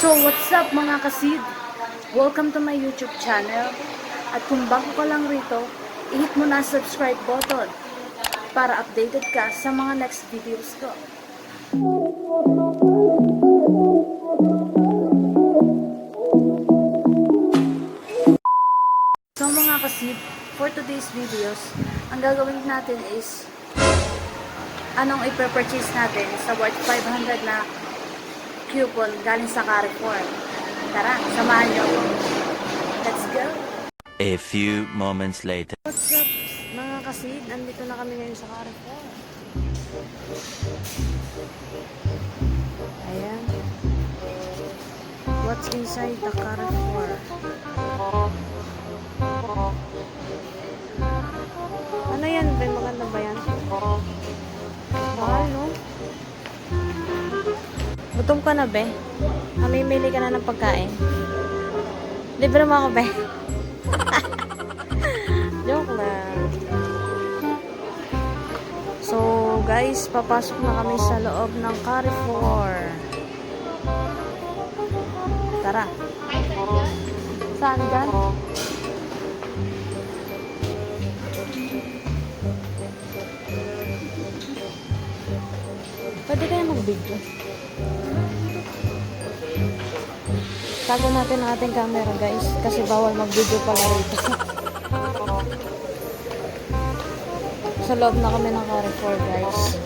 So what's up mga kasid? Welcome to my YouTube channel. At kung bago ka lang rito, i-hit mo na subscribe button para updated ka sa mga next videos ko. So mga kasid, for today's videos, ang gagawin natin is anong i-purchase natin sa worth 500 na coupon galing sa CARREFOUR. Tara, samahan niyo ako. Let's go! A few moments later. What's up mga kasid? Andito na kami ngayon sa CARREFOUR. Ayan. What's inside the CARREFOUR? Ano yan? Maganda ba yan? Mahal, no? Gutom ka na, be? Mamimili ka na ng pagkain? Libre mo ako, be? Joke lang. So, guys, papasok na kami sa loob ng CARREFOUR. Tara. Saan dyan? Pwede kaya mag-video? Tago natin ang ating camera, guys, kasi bawal mag-video pala rito. Sa loob na kami ng CARREFOUR, guys.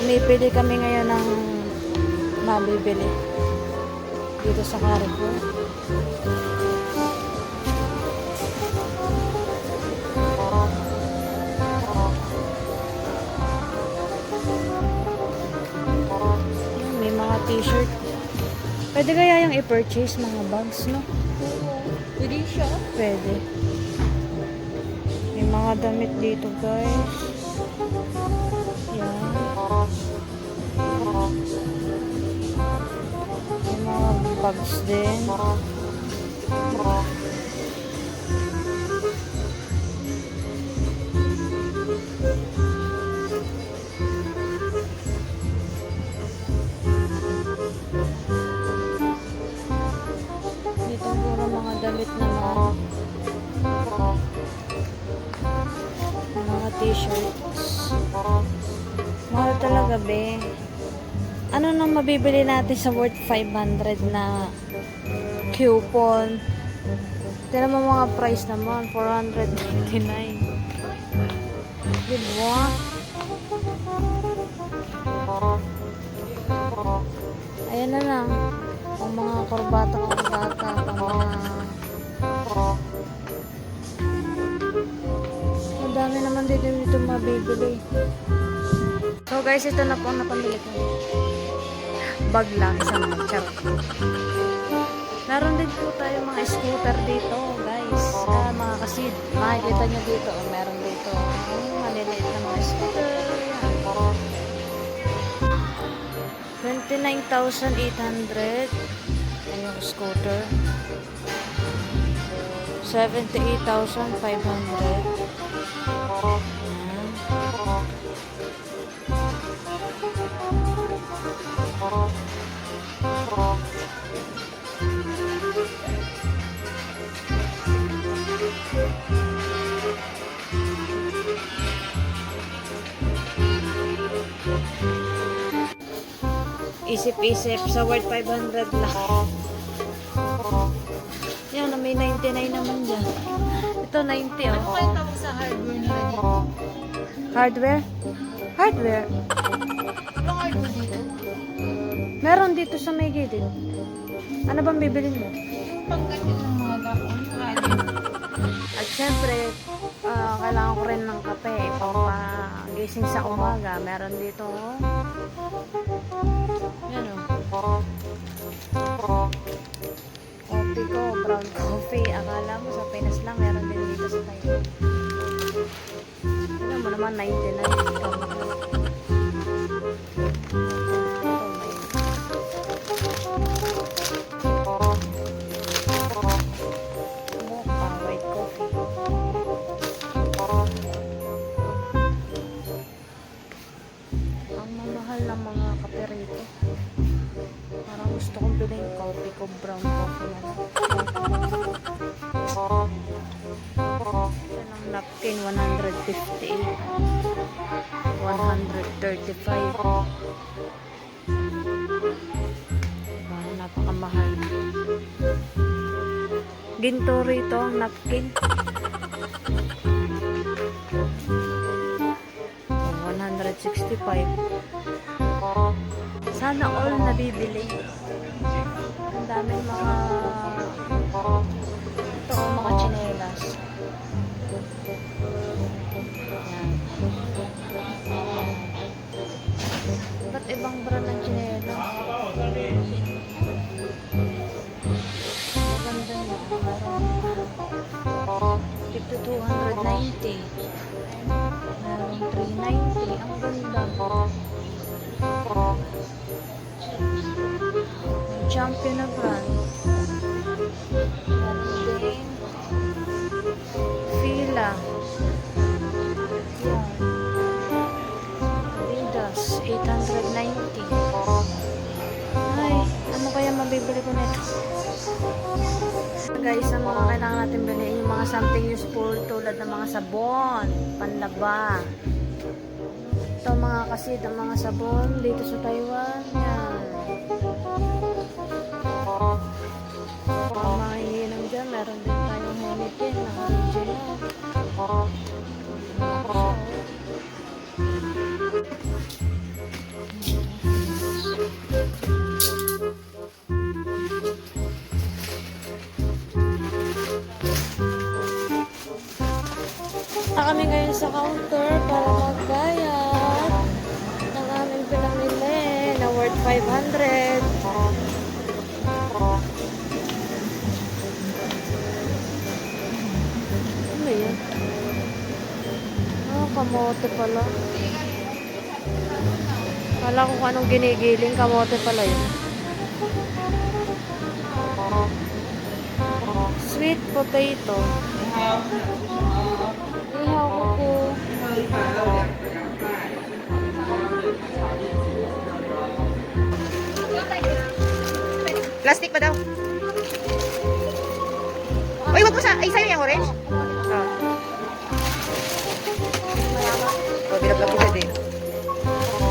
Pumipili kami ngayon ng mabibili dito sa CARREFOUR. May mga t-shirt. Pwede kaya yung i-purchase mga bags, no? Pwede siya? Pwede. May mga damit dito, guys. Yan. May mga bags din. Dito puro mga damit na mga t-shirts. Mahal talaga, be. Ano nang mabibili natin sa worth 500 na coupon? Tira mo mga price naman, 499. Diba? Ayan na lang. Ang mga korbata, ang mga madami naman dito mabibili. So guys, ito na po ang napamili ko. Bag lang, isang charot. Meron din po tayo mga scooter dito, guys. Mga kasid, makikita nyo dito. Meron dito maliliit na mga scooter. 29,800 ay yung scooter. 78,500. Isip-isip sa worth 500 lang. Yan, may 99 naman dyan. Ito 90, oh. Ano kayo tawag sa hardware nila dito? Hardware? Hardware? Anong hardware dito? Meron dito sa may gilid. Ano bang bibilin mo? Yung pagkatin ng mga gapon. At syempre, kailangan ko rin ng kape. Pampagising sa umaga. Meron dito, oh. Yan, oh. Coffee ko, brown coffee. Akala mo sa Pinas lang, meron din dito sa Taiwan. Alam mo naman, 99. White coffee. mahal ng mga kape rito. Parang gusto kong bilhin coffee ko, brown coffee na lang. Yan ang napkin, 158. 135. Diba, napakamahal. Ginto rito ang napkin. 165. Sana all nabibili. Ang daming mga ito, mga tsinelas. Yan. Ba't ibang brand ng tsinelas? Maganda na. Keep to 290. Merong 390. Ang ganda. Champion na brand. Meron din Fila. Yan. Adidas, 890. Ay, ano kaya mabibili ko nito? Guys, ang mga kailangan natin bilhin yung mga something useful tulad ng mga sabon, panlaba. Ito mga kasid, ang mga sabon dito sa Taiwan. Yan. Ang mga hinihinom dyan, meron din tayong henitin na original. Kami ngayon sa counter para magbayad ng aming pinamili na worth 500. Ano yun? Ah, kamote pala. Kala ko kung anong ginigiling, kamote pala yun. Sweet potato. Ihaw ko po. Plastic pa daw. Uy, wag mo sa... Ay, sa'yo yung orange? Oh, binablag ko siya din.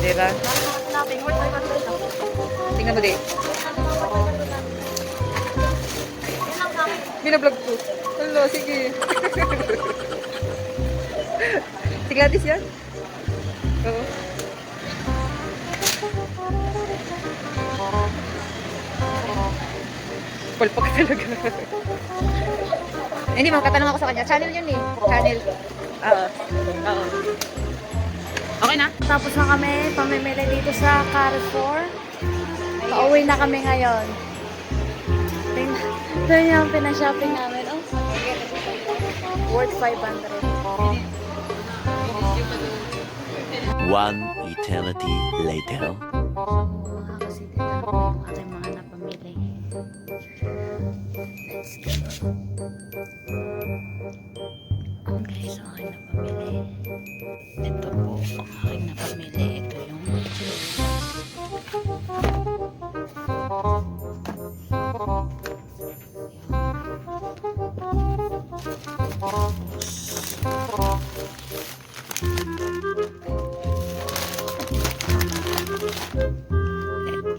Diba? Tingnan mo din. Binablag ko. Hello, sige. Si Gladys yan? Oo. Palpak talaga. Hindi, makatanong ako sa kanya. Channel yun eh. Channel. Oo. Oo. Okay na? Tapos na kami pamimili dito sa CARREFOUR. Pauwi na kami ngayon. Ito yung pinashopping namin. Oh, worth 500. One eternity later. Mga kasi dito yung ating mga napamili. Let's go. Okay, so aking napamili. Ito po ang aking napamili. Ito yung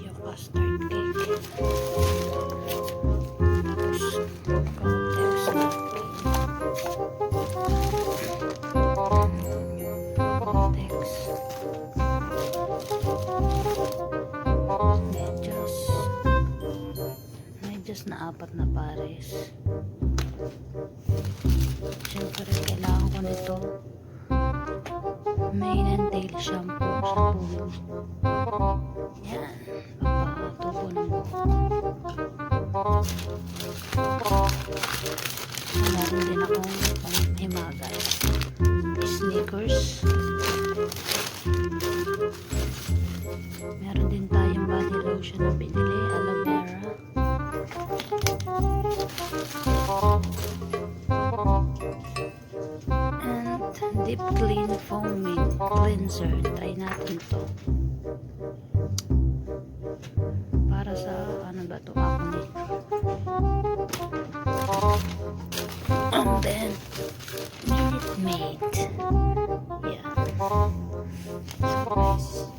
yung custard cake. Medyas na 4 na pares. Siyempre, kailangan ko nito. Mane and tail shampoo sa puno. Yan. Papatubo ng buhok. Meron din akong panghimagal. Sneakers. Meron din tayong body lotion na binili. Aloe vera. And deep clean foaming cleanser. Try natin to. 8. Yeah. So, guys.